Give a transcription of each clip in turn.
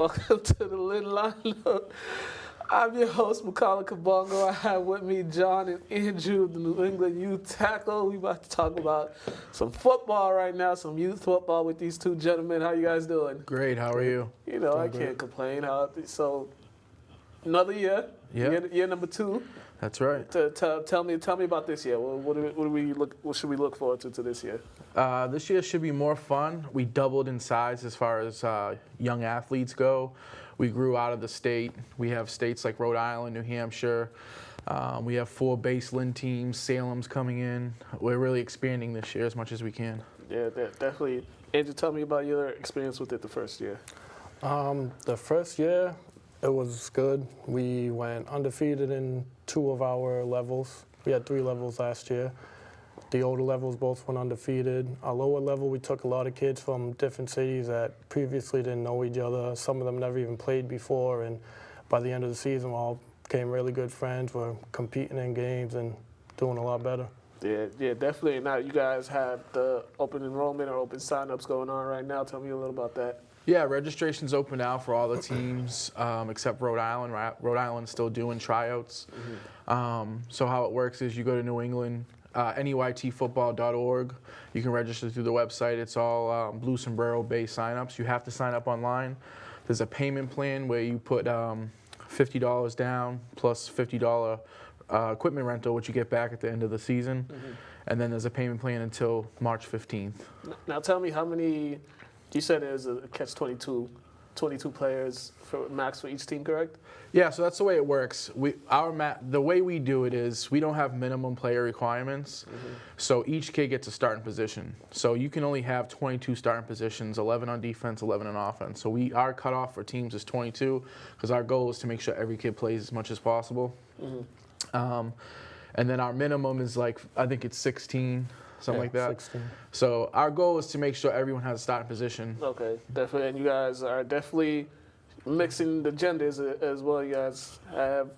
Welcome to the Lynn Lineup. I'm your host, Macaulay Kabongo. I have with me John and Andrew, the New England youth tackle. We about to talk about some football right now, some youth football with these two gentlemen. How you guys doing? Great. How are you? You know, I can't complain. So, another year. Yeah. Year number 2. That's right. Tell me about this year. What should we look forward to this year? This year should be more fun. We doubled in size as far as young athletes go. We grew out of the state. We have states like Rhode Island, New Hampshire. We have 4 base Lynn teams. Salem's coming in. We're really expanding this year as much as we can. Yeah, definitely. Andrew, tell me about your experience with it the first year. The first year, it was good. We went undefeated in 2 of our levels. We had 3 levels last year. The older levels both went undefeated. Our lower level, we took a lot of kids from different cities that previously didn't know each other. Some of them never even played before, and by the end of the season, we all became really good friends. We're competing in games and doing a lot better. Yeah, definitely. Now, you guys have the open enrollment or open sign-ups going on right now. Tell me a little about that. Yeah, registration's open now for all the teams except Rhode Island. Rhode Island's still doing tryouts. Mm-hmm. So how it works is you go to New England, NEYTfootball.org. You can register through the website. It's all Blue Sombrero-based signups. You have to sign up online. There's a payment plan where you put $50 down plus $50 equipment rental, which you get back at the end of the season. Mm-hmm. And then there's a payment plan until March 15th. Now tell me how many. You said there's a catch-22, 22 players for max for each team, correct? Yeah, so that's the way it works. The way we do it is we don't have minimum player requirements, so each kid gets a starting position. So you can only have 22 starting positions, 11 on defense, 11 on offense. So our cutoff for teams is 22 because our goal is to make sure every kid plays as much as possible. And then our minimum is I think it's 16. Something like that. 16. So our goal is to make sure everyone has a starting position. Okay, definitely. And you guys are definitely mixing the genders as well. You guys have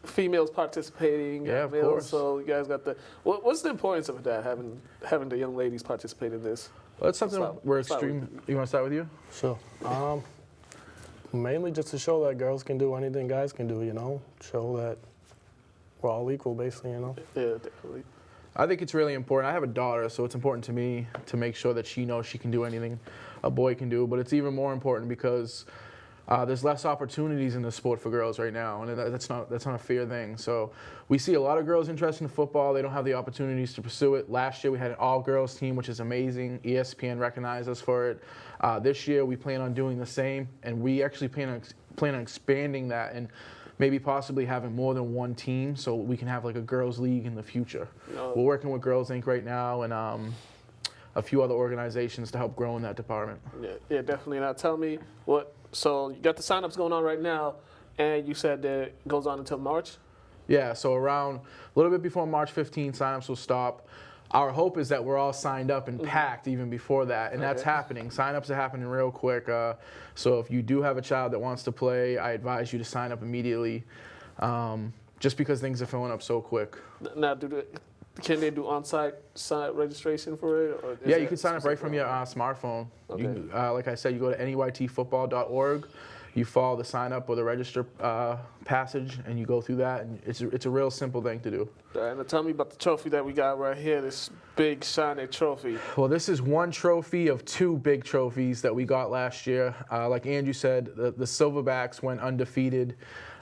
females participating. Yeah, of males, course. So you guys got the. What's the importance of that? Having the young ladies participate in this. Well, that's something we're extreme. You want to start with you? Sure. Mainly just to show that girls can do anything guys can do. You know, show that we're all equal, basically. You know. Yeah, definitely. I think it's really important. I have a daughter, so it's important to me to make sure that she knows she can do anything a boy can do. But it's even more important because there's less opportunities in the sport for girls right now, and that's not a fair thing. So we see a lot of girls interested in football. They don't have the opportunities to pursue it. Last year we had an all-girls team, which is amazing. ESPN recognized us for it. This year we plan on doing the same, and we actually plan on expanding that and maybe possibly having more than one team so we can have like a girls league in the future. We're working with Girls Inc. right now and a few other organizations to help grow in that department. Yeah, definitely. Now tell me so you got the signups going on right now and you said that it goes on until March? Yeah, so around a little bit before March 15th, signups will stop. Our hope is that we're all signed up and packed even before that, and that's happening. Signups are happening real quick. So if you do have a child that wants to play, I advise you to sign up immediately, just because things are filling up so quick. Now, can they do on-site registration for it? Or yeah, you can sign up right from your smartphone. Okay. You, like I said, you go to NEYTfootball.org. You follow the sign up or the register passage, and you go through that, and it's a real simple thing to do. All right, now tell me about the trophy that we got right here, this big shiny trophy. Well, this is one trophy of 2 big trophies that we got last year. Like Andrew said, the Silverbacks went undefeated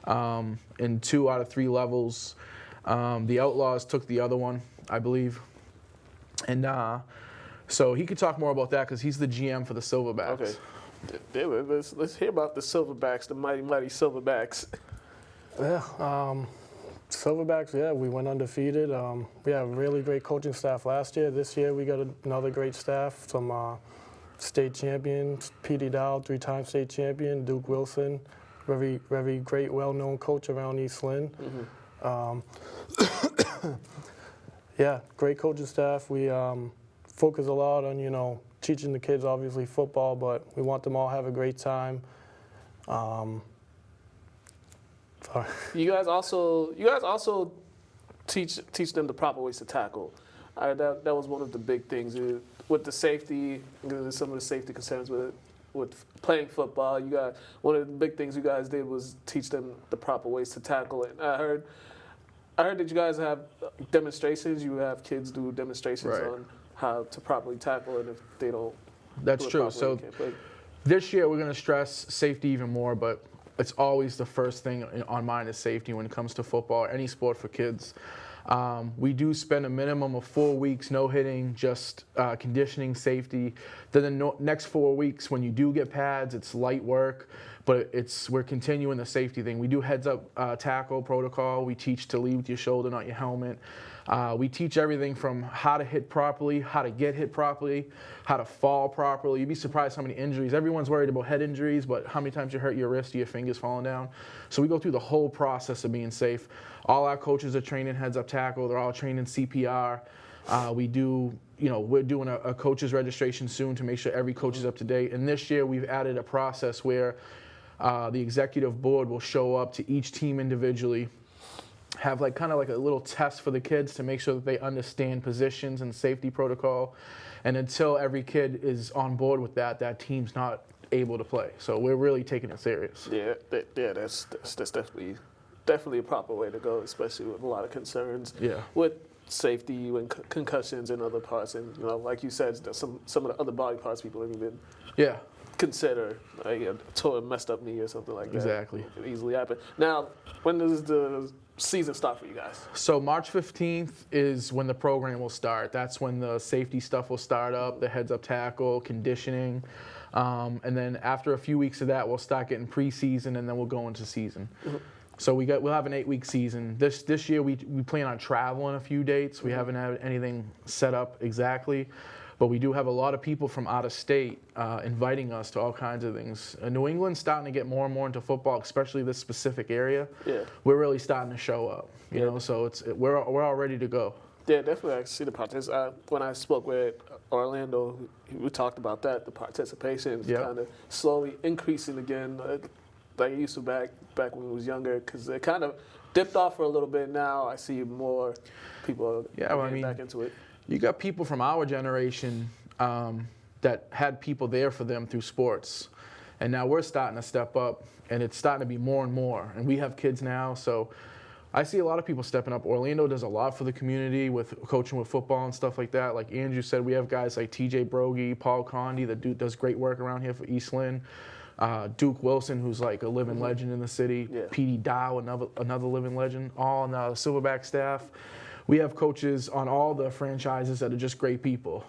in 2 out of 3 levels. The Outlaws took the other one, I believe. And so he could talk more about that because he's the GM for the Silverbacks. Okay. Let's hear about the Silverbacks, the mighty Silverbacks. Yeah, Silverbacks, yeah, we went undefeated. We had a really great coaching staff last year. This year we got another great staff, some state champions, P.D. Dow, 3-time state champion, Duke Wilson, very great, well-known coach around East Lynn. Yeah, great coaching staff. We focus a lot on, teaching the kids, obviously, football, but we want them all to have a great time. You guys also teach them the proper ways to tackle. That was one of the big things with the safety, some of the safety concerns with it. with playing football. You got one of the big things you guys did was teach them the proper ways to tackle it. I heard that you guys have demonstrations. You have kids do demonstrations on how to properly tackle it if they don't. That's do it true. properly, So they can't play. this year we're going to stress safety even more, but it's always the first thing on mind is safety when it comes to football or any sport for kids. We do spend a minimum of 4 weeks no hitting, just conditioning, safety. Then the next 4 weeks, when you do get pads, it's light work, but we're continuing the safety thing. We do heads up tackle protocol. We teach to lead with your shoulder, not your helmet. We teach everything from how to hit properly, how to get hit properly, how to fall properly. You'd be surprised how many injuries. Everyone's worried about head injuries, but how many times you hurt your wrist or your fingers falling down. So we go through the whole process of being safe. All our coaches are trained in heads up tackle. They're all trained in CPR. We're doing a coach's registration soon to make sure every coach is up to date. And this year we've added a process where the executive board will show up to each team individually, have kind of like a little test for the kids to make sure that they understand positions and safety protocol. And until every kid is on board with that team's not able to play. So we're really taking it serious. Yeah, that's definitely a proper way to go, especially with a lot of concerns with safety and concussions and other parts. And like you said, some of the other body parts people don't even consider, like a torn, messed up knee or something like that. Exactly. It could easily happen. Now, when does the season start for you guys? So March 15th is when the program will start. That's when the safety stuff will start up, the heads up tackle, conditioning. And then after a few weeks of that, we'll start getting preseason, and then we'll go into season. Mm-hmm. So we'll have an 8-week season. This year we plan on traveling a few dates. We haven't had anything set up exactly, but we do have a lot of people from out of state inviting us to all kinds of things. New England's starting to get more and more into football, especially this specific area. Yeah, we're really starting to show up. You know, so we're all ready to go. Yeah, definitely. I see the participation. When I spoke with Orlando, we talked about that. The participation is kind of slowly increasing again, like it used to back when we was younger, because it kind of dipped off for a little bit. Now I see more people getting back into it. You got people from our generation that had people there for them through sports, and now we're starting to step up, and it's starting to be more and more. And we have kids now, so I see a lot of people stepping up. Orlando does a lot for the community with coaching with football and stuff like that. Like Andrew said, we have guys like TJ Brogy, Paul Condi that does great work around here for East Lynn. Duke Wilson, who's like a living legend in the city. P.D. Dow, another living legend. All on the Silverbacks staff. We have coaches on all the franchises that are just great people.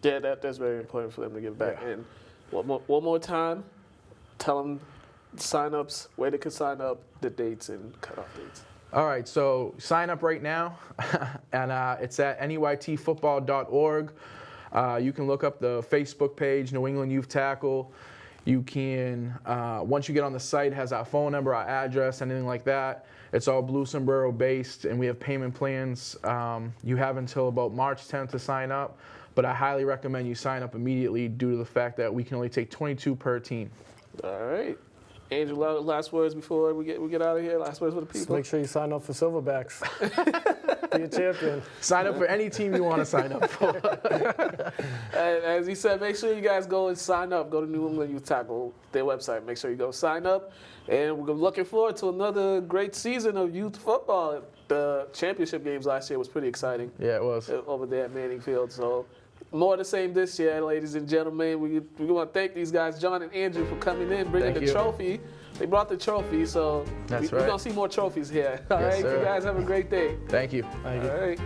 Yeah, that's very important for them to give back. And one more time, tell them sign-ups, where they can sign up, the dates and cutoff dates. All right, so sign up right now, and it's at NEYTfootball.org. You can look up the Facebook page, New England Youth Tackle. You can, once you get on the site, it has our phone number, our address, anything like that. It's all Blue Sombrero based, and we have payment plans. You have until about March 10th to sign up, but I highly recommend you sign up immediately due to the fact that we can only take 22 per team. All right. Angel, last words before we get out of here. Last words with the people. Just make sure you sign up for Silverbacks. Be a champion. Sign up for any team you want to sign up for. And as he said, make sure you guys go and sign up. Go to New England Youth Tackle, their website. Make sure you go sign up. And we're looking forward to another great season of youth football. The championship games last year was pretty exciting. Yeah, it was. Over there at Manning Field. So more of the same this year, ladies and gentlemen. We want to thank these guys, John and Andrew, for coming in, bringing the trophy. They brought the trophy, so we're going to see more trophies here. All right, you guys have a great day. Thank you. Thank you. All right.